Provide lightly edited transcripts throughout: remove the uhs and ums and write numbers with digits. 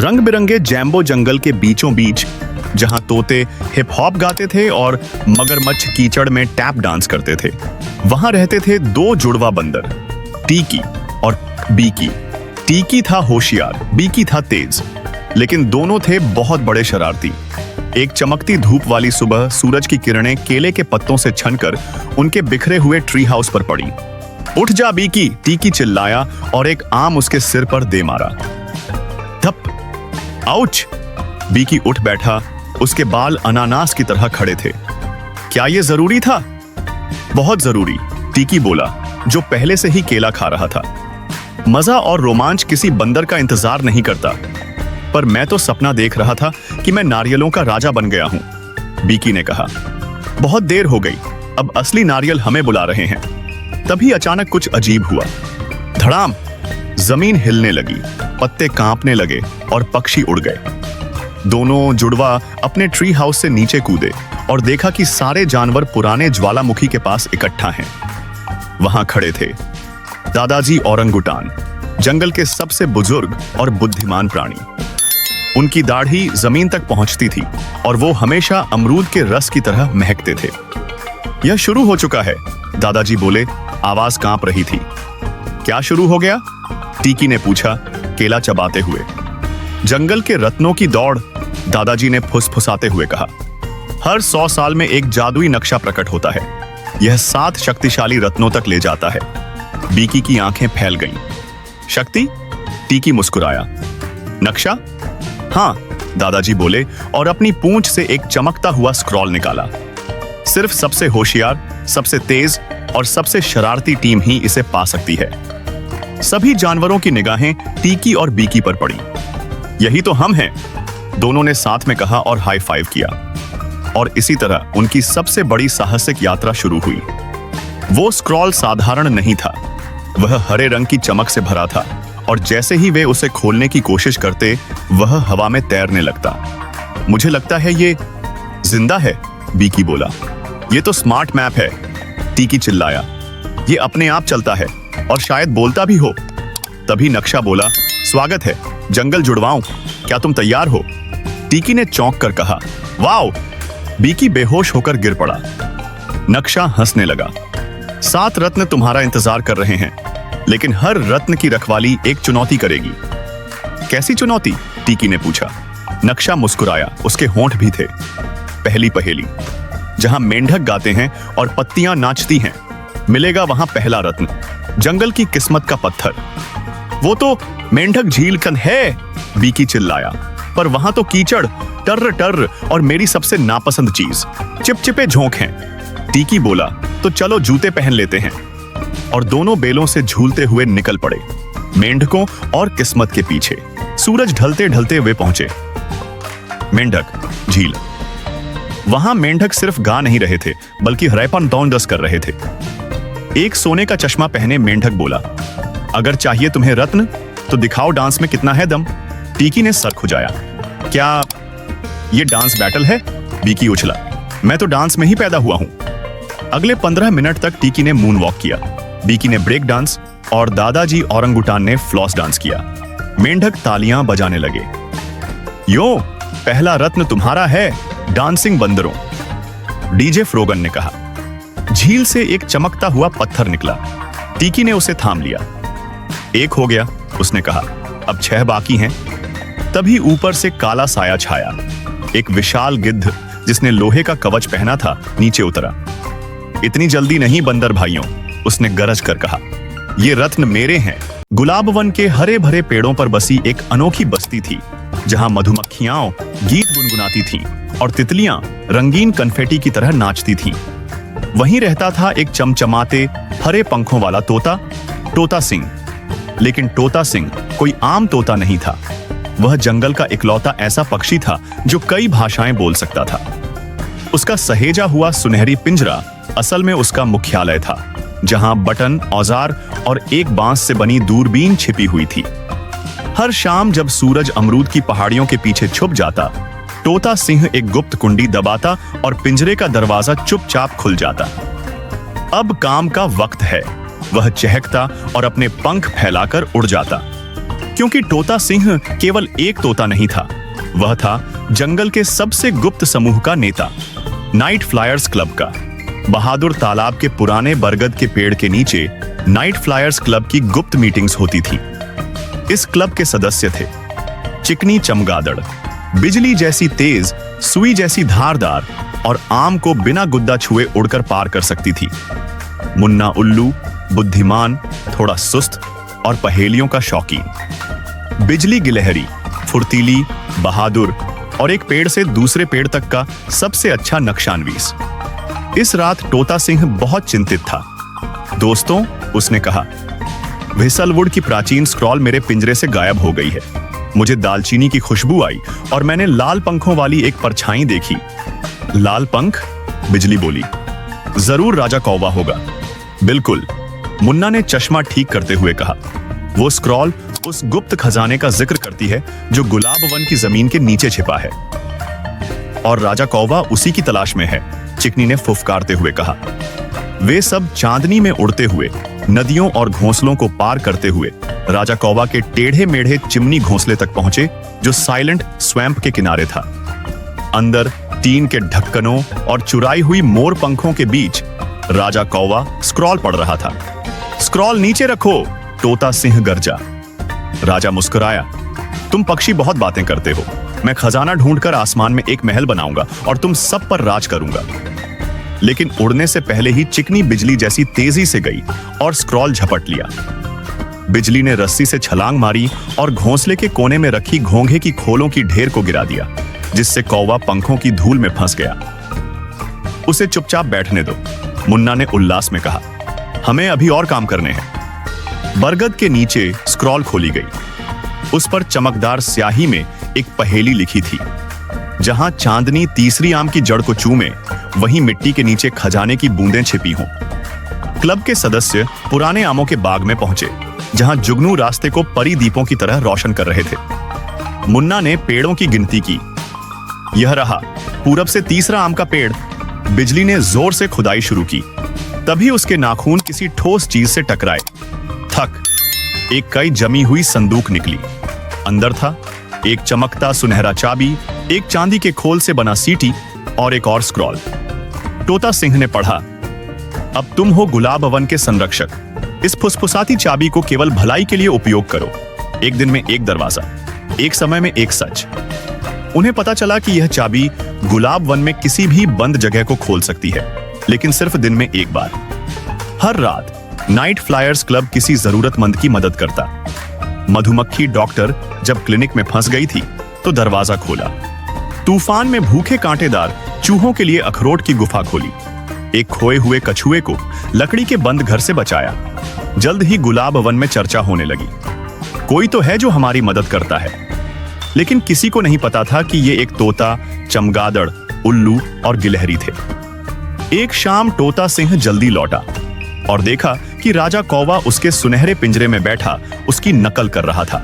रंग बिरंगे जैम्बो जंगल के बीचों बीच, जहां तोते हिप हॉप गाते थे और मगरमच्छ कीचड़ में टैप डांस करते थे, वहां रहते थे दो जुड़वा बंदर, टीकी और बीकी। टीकी था होशियार, बीकी था तेज, लेकिन दोनों थे बहुत बड़े शरारती। एक चमकती धूप वाली सुबह सूरज की किरणें केले के पत्तों से छनकर उनके बिखरे हुए ट्री हाउस पर पड़ी। उठ जा बीकी, टीकी चिल्लाया और एक आम उसके सिर पर दे मारा। धप, आउच! बीकी उठ बैठा, उसके बाल अनानास की तरह खड़े थे। क्या यह जरूरी था? बहुत जरूरी, टीकी बोला, जो पहले से ही केला खा रहा था। मजा और रोमांच किसी बंदर का इंतजार नहीं करता, पर मैं तो सपना देख रहा था कि मैं नारियलों का राजा बन गया हूं, बीकी ने कहा। बहुत देर हो गई, अब असली नारियल हमें बुला रहे हैं। तभी अचानक कुछ अजीब हुआ। धड़ाम! जमीन हिलने लगी, पत्ते कांपने लगे और पक्षी उड़ गए। दोनों जुड़वा अपने ट्री हाउस से नीचे कूदे और देखा कि सारे जानवर पुराने ज्वालामुखी के पास इकट्ठा हैं। वहां खड़े थे दादाजी औरंगुटान, जंगल के सबसे बुजुर्ग और बुद्धिमान प्राणी। उनकी दाढ़ी जमीन तक पहुंचती थी और वो हमेशा अमरूद के रस की तरह महकते थे। यह शुरू हो चुका है, दादाजी बोले, आवाज कांप रही थी। क्या शुरू हो गया? टीकी ने पूछा, केला चबाते हुए। जंगल के रत्नों की दौड़, दादाजी ने फुसफुसाते हुए कहा। हर 100 साल में एक जादुई नक्शा प्रकट होता है। यह 7 शक्तिशाली रत्नों तक ले जाता है। बीकी की आंखें फैल गईं। शक्ति? टीकी मुस्कुराया। नक्शा? हाँ, दादाजी बोले और अपनी पूंछ से एक चमकता हुआ स्क्रॉल निकाला। सिर्फ सबसे होशियार, सबसे तेज और सबसे शरारती टीम ही इसे पा सकती है। सभी जानवरों की निगाहें टीकी और बीकी पर पड़ी। यही तो हम हैं, दोनों ने साथ में कहा और हाई फाइव किया। और इसी तरह उनकी सबसे बड़ी साहसिक यात्रा शुरू हुई। वो स्क्रॉल साधारण नहीं था, वह हरे रंग की चमक से भरा था और जैसे ही वे उसे खोलने की कोशिश करते, वह हवा में तैरने लगता। मुझे लगता है ये जिंदा है, बीकी बोला। ये तो स्मार्ट मैप है, टीकी चिल्लाया। ये अपने आप चलता है और शायद बोलता भी हो। तभी नक्शा बोला, स्वागत है जंगल जुड़वाओं, क्या तुम तैयार हो? टीकी ने चौंक कर कहा, वाओ! बीकी बेहोश होकर गिर पड़ा। नक्शा हंसने लगा। 7 रत्न तुम्हारा इंतजार कर रहे हैं, लेकिन हर रत्न की रखवाली एक चुनौती करेगी। कैसी चुनौती? टीकी ने पूछा। नक्शा मुस्कुराया, उसके होंठ भी थे। पहली पहेली, जहां मेंढक गाते हैं और पत्तियां नाचती हैं, मिलेगा वहां पहला रत्न, जंगल की किस्मत का पत्थर। वो तो मेंढक झील कन है, बीकी चिल्लाया, पर वहां तो कीचड़, टर्र टर्र और मेरी सबसे नापसंद चीज, चिपचिपे झोंक हैं। टीकी बोला, तो चलो जूते पहन लेते हैं। और दोनों बेलों से झूलते हुए निकल पड़े, मेंढकों और किस्मत के पीछे। सूरज ढलते ढलते वे पहुंचे मेंढक झील। वहां मेंढक सिर्फ गा नहीं रहे थे, बल्कि हरेपन दौंदस कर रहे थे। एक सोने का चश्मा पहने मेंढक बोला, अगर चाहिए तुम्हें रत्न तो दिखाओ डांस में कितना है दम। टीकी ने सर खुजाया। क्या ये डांस बैटल है? बीकी उछला। मैं तो डांस में ही पैदा हुआ हूं। अगले 15 मिनट तक टीकी ने मून वॉक किया, बीकी ने ब्रेक डांस और दादाजी औरंगुटान ने फ्लॉस डांस किया। मेंढक तालियां बजाने लगे। यो, पहला रत्न तुम्हारा है डांसिंग बंदरों, डीजे फ्रोगन ने कहा। झील से एक चमकता हुआ पत्थर निकला। टीकी ने उसे थाम लिया। एक हो गया, उसने कहा, अब 6 बाकी हैं। तभी ऊपर से काला साया छाया। एक विशाल गिद्ध जिसने लोहे का कवच पहना था नीचे उतरा। इतनी जल्दी नहीं बंदर भाइयों, उसने गरज कर कहा। ये रत्न मेरे हैं। गुलाब वन के हरे भरे पेड़ों पर बसी एक अनोखी बस्ती थी, जहां मधुमक्खियां गीत गुनगुनाती थीं और तितलियां रंगीन कन्फेटी की तरह नाचती थीं। वहीं रहता था एक चमचमाते हरे पंखों वाला तोता, तोता सिंह। लेकिन तोता सिंह कोई आम तोता नहीं था। वह जंगल का इकलौता ऐसा पक्षी था जो कई भाषाएं बोल सकता था। उसका सहेजा हुआ सुनहरी पिंजरा असल में उसका मुख्यालय था, जहां बटन, औजार और एक बांस से बनी दूरबीन छिपी हुई थी। हर शाम जब सूरज अमरूद की पहाड़ियों के पीछे छुप जाता, तोता सिंह एक गुप्त कुंडी दबाता और पिंजरे का दरवाजा चुपचाप खुल जाता। अब काम का वक्त है, वह चहकता और अपने पंख फैलाकर उड़ जाता। क्योंकि तोता सिंह केवल एक तोता नहीं था, वह था जंगल के सबसे गुप्त समूह का नेता, नाइट फ्लायर्स क्लब का। बहादुर तालाब के पुराने बरगद के पेड़ के नीचे नाइट फ्लायर्स क्लब की गुप्त मीटिंग्स होती थी। इस क्लब के सदस्य थे चिकनी चमगादड़, बिजली जैसी तेज, सुई जैसी धारदार और आम को बिना गुद्दा छुए उड़कर पार कर सकती थी। मुन्ना उल्लू, बुद्धिमान, थोड़ा सुस्त और पहेलियों का शौकीन। बिजली गिलहरी, फुर्तीली, बहादुर और एक पेड़ से दूसरे पेड़ तक का सबसे अच्छा नक्शानवीस। इस रात तोता सिंह बहुत चिंतित था। दोस्तों, उसने कहा, व्हिसलवुड की प्राचीन स्क्रॉल मेरे पिंजरे से गायब हो गई है। मुझे दालचीनी की खुशबू आई और मैंने लाल पंखों वाली एक परछाई देखी। लाल पंख? बिजली बोली। जरूर राजा कौवा होगा। बिल्कुल, मुन्ना ने चश्मा ठीक करते हुए कहा। वो स्क्रॉल उस गुप्त खजाने का जिक्र करती है जो गुलाब वन की जमीन के नीचे छिपा है। और राजा कौवा उसी की तलाश में है, चिकनी ने फुफकारते हुए कहा। वे सब चांदनी में उड़ते हुए, नदियों और घोंसलों को पार करते हुए राजा कौवा के टेढ़े मेढ़े चिमनी घोंसले तक पहुंचे, जो साइलेंट स्वैम्प के किनारे था। अंदर टीन के ढक्कनों और चुराई हुई मोर पंखों के बीच राजा कौवा स्क्रॉल पढ़ रहा था। स्क्रॉल नीचे रखो, तोता सिंह गरजा। राजा मुस्कुराया। तुम पक्षी बहुत बातें करते हो। मैं खजाना ढूंढकर आसमान में एक महल बनाऊंगा और तुम सब पर राज करूंगा। लेकिन उड़ने से पहले ही चिकनी बिजली जैसी तेजी से गई और स्क्रॉल झपट लिया। बिजली ने रस्सी से छलांग मारी और घोंसले के कोने में रखी घोंघे की खोलों की ढेर को गिरा दिया, जिससे कौवा पंखों की धूल में फंस गया। उसे चुपचाप बैठने दो, मुन्ना ने उल्लास में कहा। हमें अभी और काम करने हैं। बरगद के नीचे स्क्रॉल खोली गई। उस पर चमकदार स्याही में एक पहेली लिखी थी। जहां चांदनी तीसरी आम की जड़ को चूमे, वहीं मिट्टी के नीचे खजाने की बूंदें छिपी हों। क्लब के सदस्य पुराने आमों के बाग में पहुंचे, जहां जुगनू रास्ते को परी दीपों की तरह रोशन कर रहे थे। मुन्ना ने पेड़ों की गिनती की। यह रहा पूरब से तीसरा आम का पेड़। बिजली ने जोर से खुदाई शुरू की। तभी उसके नाखून किसी ठोस चीज से टकराए। थक, एक कई जमी हुई संदूक निकली। अंदर था एक चमकता सुनहरा चाबी, एक चांदी के खोल से बना सीटी और एक और स्क्रॉल। तोता सिंह ने पढ़ा, अब तुम हो गुलाब वन के संरक्षक। इस फुसफुसाती चाबी को केवल भलाई के लिए उपयोग करो। एक दिन में एक दरवाजा, एक समय में एक सच। उन्हें पता चला कि यह चाबी गुलाब वन में किसी भी बंद जगह को खोल सकती है, लेकिन सिर्फ दिन में एक बार। हर रात नाइट फ्लायर्स क्लब किसी जरूरतमंद की मदद करता। मधुमक्खी डॉक्टर जब क्लिनिक में फंस गई थी तो दरवाजा खोला। तूफान में भूखे कांटेदार चूहों के लिए अखरोट की गुफा खोली। एक खोए हुए कछुए को लकड़ी के बंद घर से बचाया। जल्द ही गुलाब वन में चर्चा होने लगी। कोई तो है जो हमारी मदद करता है। लेकिन किसी को नहीं पता था कि ये एक तोता, चमगादड़, उल्लू और गिलहरी थे। एक शाम तोता सिंह जल्दी लौटा और देखा कि राजा कौवा उसके सुनहरे पिंजरे में बैठा उसकी नकल कर रहा था।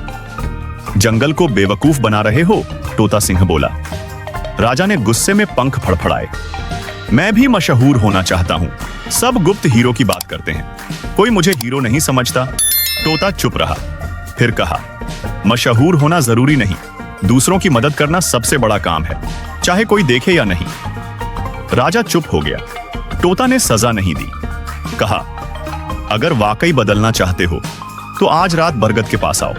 जंगल को बेवकूफ बना रहे हो, तोता सिंह बोला। राजा ने गुस्से में पंख फड़फड़ाए। मैं भी मशहूर होना चाहता हूं। सब गुप्त हीरो की बात करते हैं, कोई मुझे हीरो नहीं समझता। तोता चुप रहा, फिर कहा, मशहूर होना जरूरी नहीं, दूसरों की मदद करना सबसे बड़ा काम है, चाहे कोई देखे या नहीं। राजा चुप हो गया। तोता ने सजा नहीं दी। कहा, अगर वाकई बदलना चाहते हो तो आज रात बरगद के पास आओ,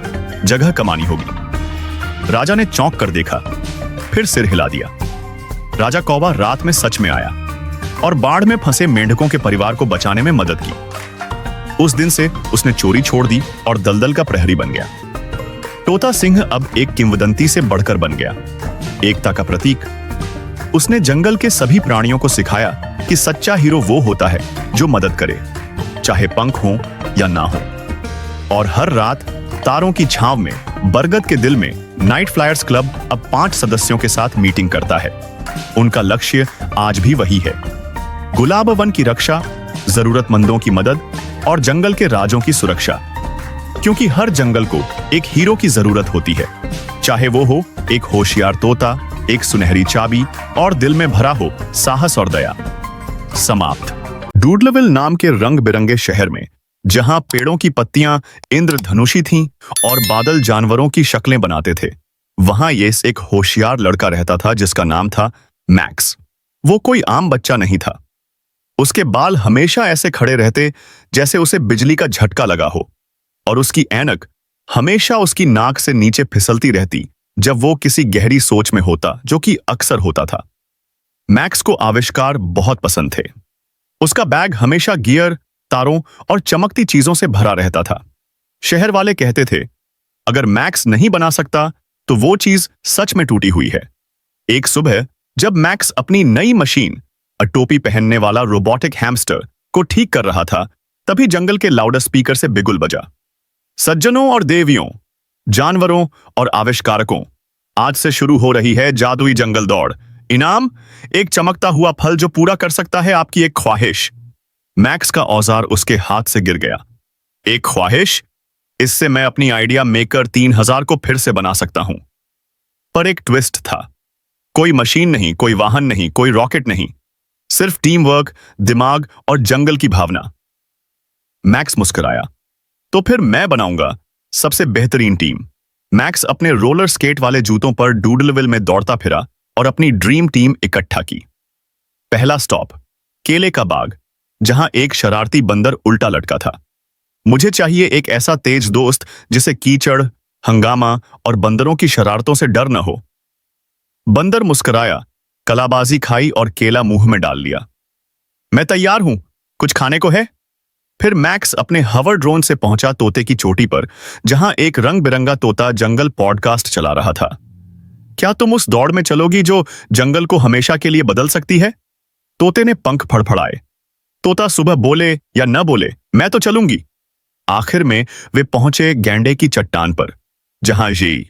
जगह कमानी होगी। राजा ने चौंक कर देखा, फिर सिर हिला दिया। राजा कौवा रात में सच में आया और बाढ़ में फंसे मेंढकों के परिवार को बचाने में मदद की। उस दिन से उसने चोरी छोड़ दी और दलदल का प्रहरी बन गया। तोता सिंह अब एक किंवदंती से बढ़कर बन गया, एकता का प्रतीक। उसने जंगल के सभी प्राणियों को सिखाया कि सच्चा हीरो वो होता है जो मदद करे, चाहे पंख हो या ना हो। और हर रात तारों की छांव में बरगद के दिल में नाइट फ्लायर्स क्लब अब 5 सदस्यों के साथ मीटिंग करता है। उनका लक्ष्य आज भी वही है, गुलाब वन की रक्षा, जरूरतमंदों की मदद और जंगल के राजों की सुरक्षा। क्योंकि हर जंगल को एक हीरो की जरूरत होती है, चाहे वो हो एक होशियार तोता, एक सुनहरी चाबी और दिल में भरा हो साहस और दया। समाप्त। डूडलविल नाम के रंग बिरंगे शहर में जहां पेड़ों की पत्तियां इंद्रधनुषी थीं और बादल जानवरों की शक्लें बनाते थे, वहां ये एक होशियार लड़का रहता था जिसका नाम था मैक्स। वो कोई आम बच्चा नहीं था। उसके बाल हमेशा ऐसे खड़े रहते जैसे उसे बिजली का झटका लगा हो, और उसकी ऐनक हमेशा उसकी नाक से नीचे फिसलती रहती जब वो किसी गहरी सोच में होता, जो कि अक्सर होता था। मैक्स को आविष्कार बहुत पसंद थे। उसका बैग हमेशा गियर, तारों और चमकती चीजों से भरा रहता था। शहर वाले कहते थे, अगर मैक्स नहीं बना सकता तो वो चीज सच में टूटी हुई है। एक सुबह जब मैक्स अपनी नई मशीन, टोपी पहनने वाला रोबोटिक हैमस्टर, को ठीक कर रहा था, तभी जंगल के लाउड स्पीकर से बिगुल बजा। सज्जनों और देवियों, जानवरों और आविष्कारकों, आज से शुरू हो रही है जादुई जंगल दौड़। इनाम, एक चमकता हुआ फल जो पूरा कर सकता है आपकी एक ख्वाहिश। मैक्स का औजार उसके हाथ से गिर गया। एक ख्वाहिश? इससे मैं अपनी आइडिया मेकर 3000 को फिर से बना सकता हूं। पर एक ट्विस्ट था। कोई मशीन नहीं, कोई वाहन नहीं, कोई रॉकेट नहीं, सिर्फ टीम वर्क, दिमाग और जंगल की भावना। मैक्स मुस्कुराया, तो फिर मैं बनाऊंगा सबसे बेहतरीन टीम। मैक्स अपने रोलर स्केट वाले जूतों पर डूडलविल में दौड़ता फिरा और अपनी ड्रीम टीम इकट्ठा की। पहला स्टॉप, केले का बाग, जहां एक शरारती बंदर उल्टा लटका था। मुझे चाहिए एक ऐसा तेज दोस्त जिसे कीचड़, हंगामा और बंदरों की शरारतों से डर न हो। बंदर मुस्कुराया, कलाबाजी खाई और केला मुंह में डाल लिया। मैं तैयार हूं, कुछ खाने को है? फिर मैक्स अपने हवर ड्रोन से पहुंचा तोते की चोटी पर, जहां एक रंग बिरंगा तोता जंगल पॉडकास्ट चला रहा था। क्या तुम उस दौड़ में चलोगी जो जंगल को हमेशा के लिए बदल सकती है? तोते ने पंख फड़फड़ाए। तोता सुबह बोले या न बोले, मैं तो चलूंगी। आखिर में वे पहुंचे गैंडे की चट्टान पर, जहां जी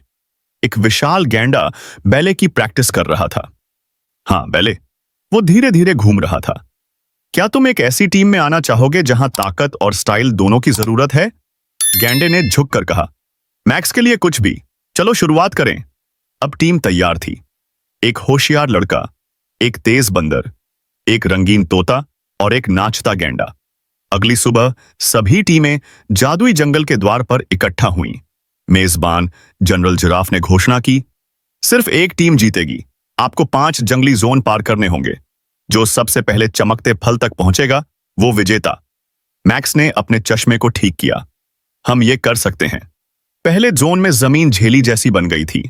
एक विशाल गैंडा बैले की प्रैक्टिस कर रहा था। हाँ, बैले। वो धीरे धीरे घूम रहा था। क्या तुम एक ऐसी टीम में आना चाहोगे जहां ताकत और स्टाइल दोनों की जरूरत है? गैंडे ने झुककर कहा, मैक्स के लिए कुछ भी। चलो शुरुआत करें। अब टीम तैयार थी। एक होशियार लड़का, एक तेज बंदर, एक रंगीन तोता और एक नाचता गैंडा। अगली सुबह सभी टीमें जादुई जंगल के द्वार पर इकट्ठा हुईं। मेजबान जनरल जिराफ ने घोषणा की, सिर्फ एक टीम जीतेगी। आपको 5 जंगली जोन पार करने होंगे। जो सबसे पहले चमकते फल तक पहुंचेगा वो विजेता। मैक्स ने अपने चश्मे को ठीक किया। हम ये कर सकते हैं। पहले जोन में जमीन झेली जैसी बन गई थी।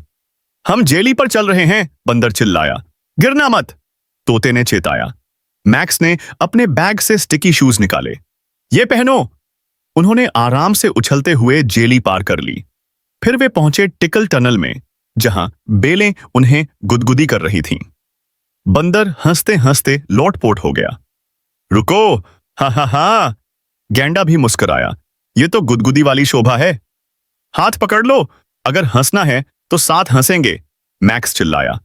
हम जेली पर चल रहे हैं, बंदर चिल्लाया। गिरना मत, तोते ने चेताया। मैक्स ने अपने बैग से स्टिकी शूज निकाले। ये पहनो। उन्होंने आराम से उछलते हुए जेली पार कर ली। फिर वे पहुंचे टिकल टनल में, जहां बेलें उन्हें गुदगुदी कर रही थीं। बंदर हंसते हंसते लोटपोट हो गया। रुको, हा हा हा। गैंडा भी मुस्कुराया। ये तो गुदगुदी वाली शोभा है। हाथ पकड़ लो, अगर हंसना है तो साथ हंसेंगे, मैक्स चिल्लाया।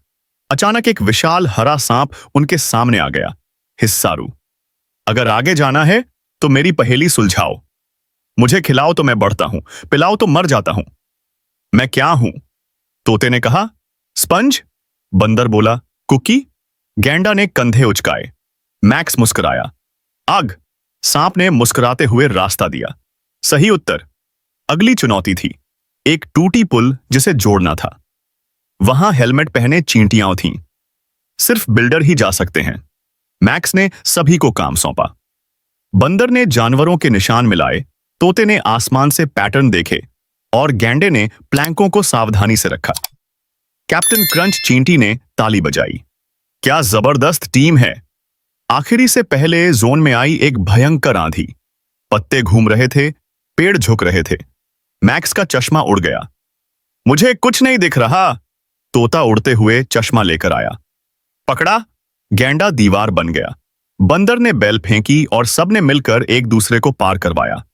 अचानक एक विशाल हरा सांप उनके सामने आ गया। हिस्सारू, अगर आगे जाना है तो मेरी पहेली सुलझाओ। मुझे खिलाओ तो मैं बढ़ता हूं, पिलाओ तो मर जाता हूं। मैं क्या हूं? तोते ने कहा। स्पंज। बंदर बोला। कुकी। गैंडा ने कंधे उचकाए। मैक्स मुस्कुराया। आग। सांप ने मुस्कुराते हुए रास्ता दिया। सही उत्तर। अगली चुनौती थी एक टूटी पुल जिसे जोड़ना था। वहां हेलमेट पहने चींटियां थीं। सिर्फ बिल्डर ही जा सकते हैं। मैक्स ने सभी को काम सौंपा। बंदर ने जानवरों के निशान मिलाए, तोते ने आसमान से पैटर्न देखे और गैंडे ने प्लैंकों को सावधानी से रखा। कैप्टन क्रंच चींटी ने ताली बजाई। क्या जबरदस्त टीम है। आखिरी से पहले जोन में आई एक भयंकर आंधी। पत्ते घूम रहे थे, पेड़ झुक रहे थे। मैक्स का चश्मा उड़ गया। मुझे कुछ नहीं दिख रहा। तोता उड़ते हुए चश्मा लेकर आया। पकड़ा। गैंडा दीवार बन गया। बंदर ने बेल फेंकी और सबने मिलकर एक दूसरे को पार करवाया।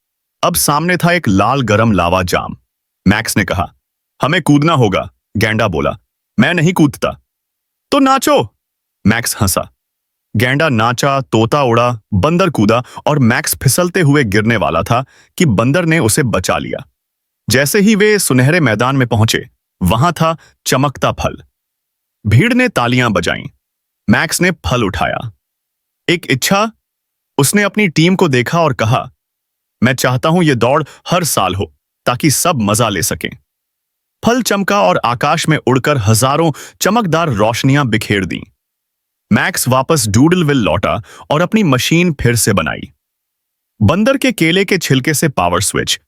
अब सामने था एक लाल गरम लावा जाम। मैक्स ने कहा, हमें कूदना होगा। गैंडा बोला, मैं नहीं कूदता। तो नाचो। मैक्स हंसा। गैंडा नाचा, तोता उड़ा, बंदर कूदा और मैक्स फिसलते हुए गिरने वाला था कि बंदर ने उसे बचा लिया। जैसे ही वे सुनहरे मैदान में पहुंचे, वहां था चमकता फल। भीड़ ने तालियां बजाईं। मैक्स ने फल उठाया। एक इच्छा। उसने अपनी टीम को देखा और कहा, मैं चाहता हूं ये दौड़ हर साल हो ताकि सब मजा ले सकें। फल चमका और आकाश में उड़कर हजारों चमकदार रोशनियां बिखेर दी। मैक्स वापस डूडलविल लौटा और अपनी मशीन फिर से बनाई। बंदर के केले के छिलके से पावर स्विच,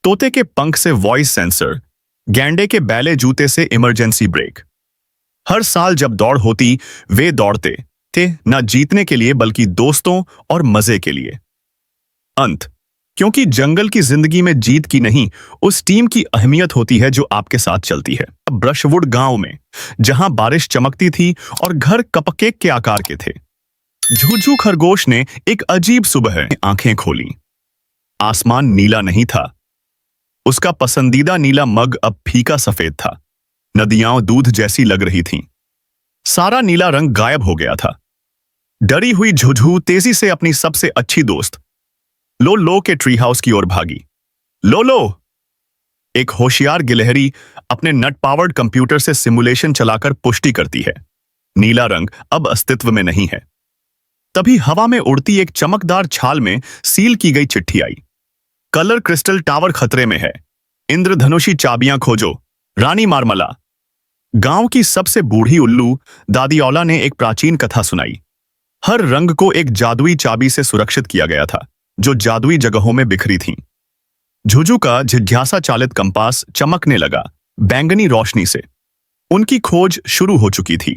तोते के पंख से वॉइस सेंसर, गैंडे के बैले जूते से इमरजेंसी ब्रेक। हर साल जब दौड़ होती, वे दौड़ते थे न जीतने के लिए बल्कि दोस्तों और मजे के लिए। अंत, क्योंकि जंगल की जिंदगी में जीत की नहीं, उस टीम की अहमियत होती है जो आपके साथ चलती है। ब्रशवुड गांव में, जहां बारिश चमकती थी और घर कपकेक के आकार के थे, झुझु खरगोश ने एक अजीब सुबह आंखें खोली। आसमान नीला नहीं था। उसका पसंदीदा नीला मग अब फीका सफेद था। नदियां दूध जैसी लग रही थीं। सारा नीला रंग गायब हो गया था। डरी हुई झुझु तेजी से अपनी सबसे अच्छी दोस्त लो के ट्री हाउस की ओर भागी। लो, एक होशियार गिलहरी अपने नट पावर्ड कंप्यूटर से सिमुलेशन चलाकर पुष्टि करती है, नीला रंग अब अस्तित्व में नहीं है। तभी हवा में उड़ती एक चमकदार छाल में सील की गई चिट्ठी आई। कलर क्रिस्टल टावर खतरे में है। इंद्रधनुषी चाबियां खोजो, रानी मारमला। गांव की सबसे बूढ़ी उल्लू दादी औला ने एक प्राचीन कथा सुनाई। हर रंग को एक जादुई चाबी से सुरक्षित किया गया था जो जादुई जगहों में बिखरी थीं। झुझु का जिज्ञासा चालित कंपास चमकने लगा बैंगनी रोशनी से। उनकी खोज शुरू हो चुकी थी।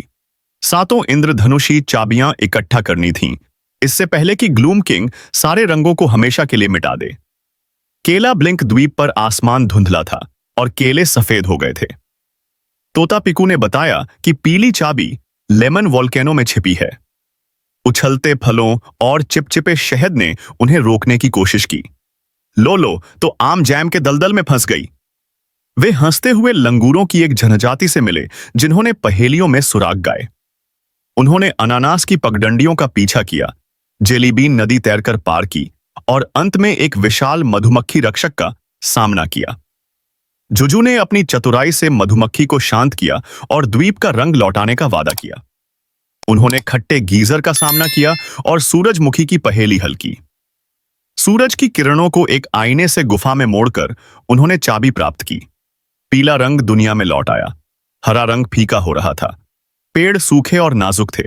7 इंद्रधनुषी चाबियां इकट्ठा करनी थीं, इससे पहले कि ग्लूम किंग सारे रंगों को हमेशा के लिए मिटा दे। केला ब्लिंक द्वीप पर आसमान धुंधला था और केले सफेद हो गए थे। तोता पिकू ने बताया कि पीली चाबी लेमन वोल्केनो में छिपी है। उछलते फलों और चिपचिपे शहद ने उन्हें रोकने की कोशिश की। लो तो आम जैम के दलदल में फंस गई। वे हंसते हुए लंगूरों की एक जनजाति से मिले जिन्होंने पहेलियों में सुराग गाए। उन्होंने अनानास की पगडंडियों का पीछा किया, जेलीबीन नदी तैरकर पार की और अंत में एक विशाल मधुमक्खी रक्षक का सामना किया। झुझु ने अपनी चतुराई से मधुमक्खी को शांत किया और द्वीप का रंग लौटाने का वादा किया। उन्होंने खट्टे गीजर का सामना किया और सूरजमुखी की पहेली हल की। सूरज की किरणों को एक आईने से गुफा में मोड़कर उन्होंने चाबी प्राप्त की। पीला रंग दुनिया में लौट आया। हरा रंग फीका हो रहा था। पेड़ सूखे और नाजुक थे।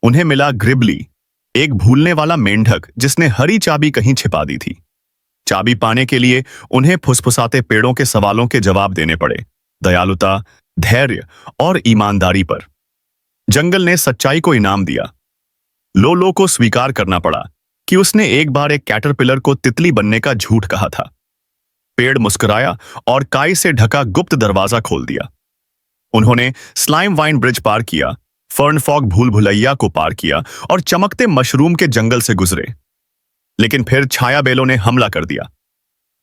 उन्हें मिला ग्रिबली, एक भूलने वाला मेंढक जिसने हरी चाबी कहीं छिपा दी थी। चाबी पाने के लिए उन्हें फुसफुसाते पेड़ों के सवालों के जवाब देने पड़े, दयालुता, धैर्य और ईमानदारी पर। जंगल ने सच्चाई को इनाम दिया। लो को स्वीकार करना पड़ा कि उसने एक बार एक कैटरपिलर को तितली बनने का झूठ कहा था। पेड़ मुस्कुराया और काई से ढका गुप्त दरवाजा खोल दिया। उन्होंने स्लाइम वाइन ब्रिज पार किया, फर्न फॉग भूल भुलैया को पार किया और चमकते मशरूम के जंगल से गुजरे। लेकिन फिर छाया बेलों ने हमला कर दिया।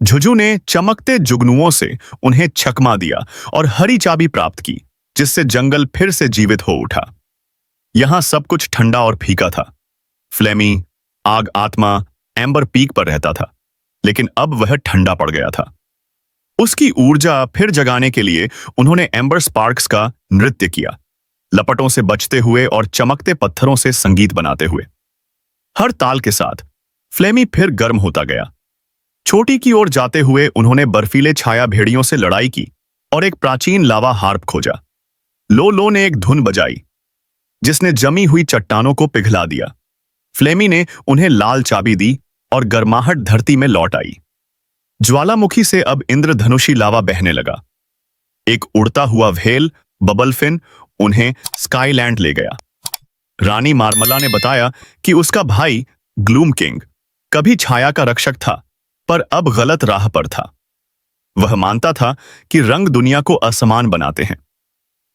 झुझु ने चमकते जुगनुओं से उन्हें छकमा दिया और हरी चाबी प्राप्त की, जिससे जंगल फिर से जीवित हो उठा। यहां सब कुछ ठंडा और फीका था। फ्लेमी, आग आत्मा, एम्बर पीक पर रहता था, लेकिन अब वह ठंडा पड़ गया था। उसकी ऊर्जा फिर जगाने के लिए उन्होंने एम्बर स्पार्क्स का नृत्य किया, लपटों से बचते हुए और चमकते पत्थरों से संगीत बनाते हुए। हर ताल के साथ फ्लेमी फिर गर्म होता गया। छोटी की ओर जाते हुए उन्होंने बर्फीले छाया भेड़ियों से लड़ाई की और एक प्राचीन लावा हार्प खोजा। लो ने एक धुन बजाई जिसने जमी हुई चट्टानों को पिघला दिया। फ्लेमी ने उन्हें लाल चाबी दी और गर्माहट धरती में लौट आई। ज्वालामुखी से अब इंद्रधनुषी लावा बहने लगा। एक उड़ता हुआ व्हेल, बबलफिन, उन्हें स्काईलैंड ले गया। रानी मार्मला ने बताया कि उसका भाई ग्लूम किंग कभी छाया का रक्षक था, पर अब गलत राह पर था। वह मानता था कि रंग दुनिया को असमान बनाते हैं।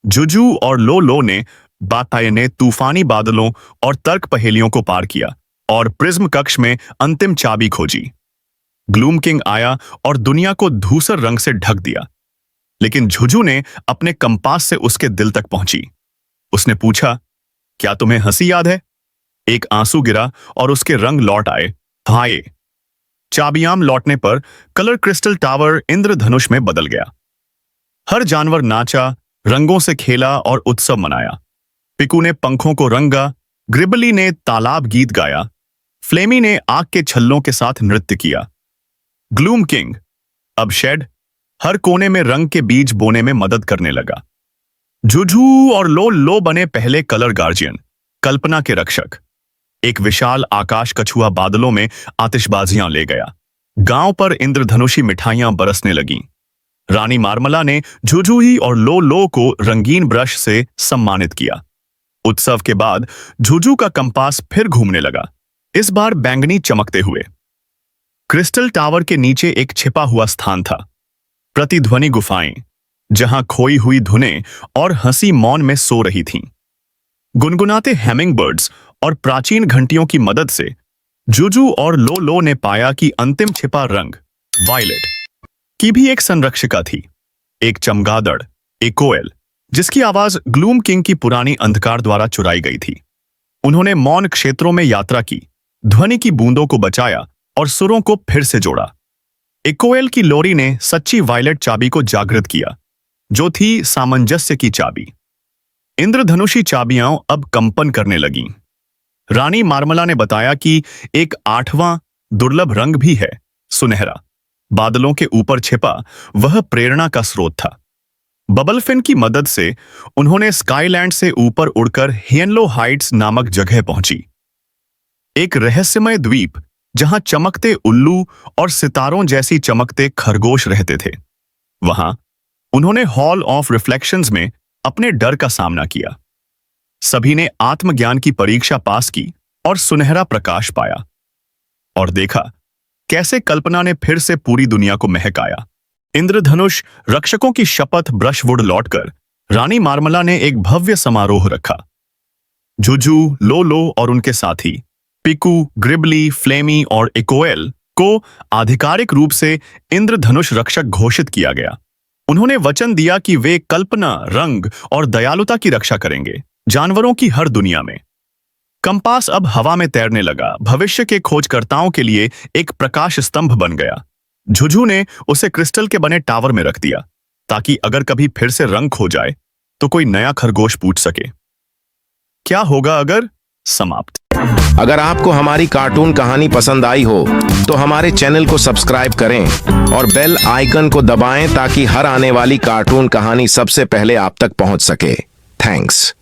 झुझु और लो ने बाताये ने तूफानी बादलों और तर्क पहेलियों को पार किया और प्रिज्म कक्ष में अंतिम चाबी खोजी। ग्लूम किंग आया और दुनिया को धूसर रंग से ढक दिया, लेकिन झुझु ने अपने कंपास से उसके दिल तक पहुंची। उसने पूछा, क्या तुम्हें हंसी याद है? एक आंसू गिरा और उसके रंग लौट आए। हाय! चाबियां लौटने पर कलर क्रिस्टल टावर इंद्रधनुष में बदल गया। हर जानवर नाचा, रंगों से खेला और उत्सव मनाया। पिकू ने पंखों को रंगा, ग्रिबली ने तालाब गीत गाया, फ्लेमी ने आग के छल्लों के साथ नृत्य किया। ग्लूम किंग अब शेड हर कोने में रंग के बीज बोने में मदद करने लगा। जुझू और लो लो बने पहले कलर गार्जियन, कल्पना के रक्षक। एक विशाल आकाश कछुआ बादलों में आतिशबाजियां ले गया। गांव पर इंद्रधनुषी मिठाइयां बरसने लगीं। रानी मार्मला ने झुझुही और लो लो को रंगीन ब्रश से सम्मानित किया। उत्सव के बाद झुझू का कंपास फिर घूमने लगा, इस बार बैंगनी चमकते हुए। क्रिस्टल टावर के नीचे एक छिपा हुआ स्थान था, प्रतिध्वनि गुफाएं, जहां खोई हुई धुनें और हंसी मौन में सो रही थीं। गुनगुनाते हैमिंगबर्ड्स और प्राचीन घंटियों की मदद से जुजू और लो लो ने पाया कि अंतिम छिपा रंग वायलेट की भी एक संरक्षिका थी, एक चमगादड़, एक कोयल, जिसकी आवाज ग्लूम किंग की पुरानी अंधकार द्वारा चुराई गई थी। उन्होंने मौन क्षेत्रों में यात्रा की, ध्वनि की बूंदों को बचाया और सुरों को फिर से जोड़ा। एक कोयल की लोरी ने सच्ची वायलेट चाबी को जागृत किया, जो थी सामंजस्य की चाबी। इंद्रधनुषी चाबियां अब कंपन करने लगीं। रानी मार्मला ने बताया कि एक 8वां दुर्लभ रंग भी है, सुनहरा, बादलों के ऊपर छिपा। वह प्रेरणा का स्रोत था। बबलफिन की मदद से उन्होंने स्काईलैंड से ऊपर उड़कर हियनलो हाइट्स नामक जगह पहुंची, एक रहस्यमय द्वीप जहां चमकते उल्लू और सितारों जैसी चमकते खरगोश रहते थे। वहां उन्होंने हॉल ऑफ रिफ्लेक्शंस में अपने डर का सामना किया। सभी ने आत्मज्ञान की परीक्षा पास की और सुनहरा प्रकाश पाया, और देखा कैसे कल्पना ने फिर से पूरी दुनिया को महकाया। इंद्रधनुष रक्षकों की शपथ ब्रशवुड लौटकर रानी मार्मला ने एक भव्य समारोह रखा। जुजू, लोलो और उनके साथी पिकू, ग्रिबली, फ्लेमी और इकोएल को आधिकारिक रूप से इंद्रधनुष रक्षक घोषित किया गया। उन्होंने वचन दिया कि वे कल्पना, रंग और दयालुता की रक्षा करेंगे, जानवरों की हर दुनिया में। कंपास अब हवा में तैरने लगा, भविष्य के खोजकर्ताओं के लिए एक प्रकाश स्तंभ बन गया। झुझू ने उसे क्रिस्टल के बने टावर में रख दिया, ताकि अगर कभी फिर से रंग खो जाए तो कोई नया खरगोश पूछ सके। क्या होगा अगर? समाप्त। अगर आपको हमारी कार्टून कहानी पसंद आई हो तो हमारे चैनल को सब्सक्राइब करें और बेल आइकन को दबाएं ताकि हर आने वाली कार्टून कहानी सबसे पहले आप तक पहुंच सके। थैंक्स।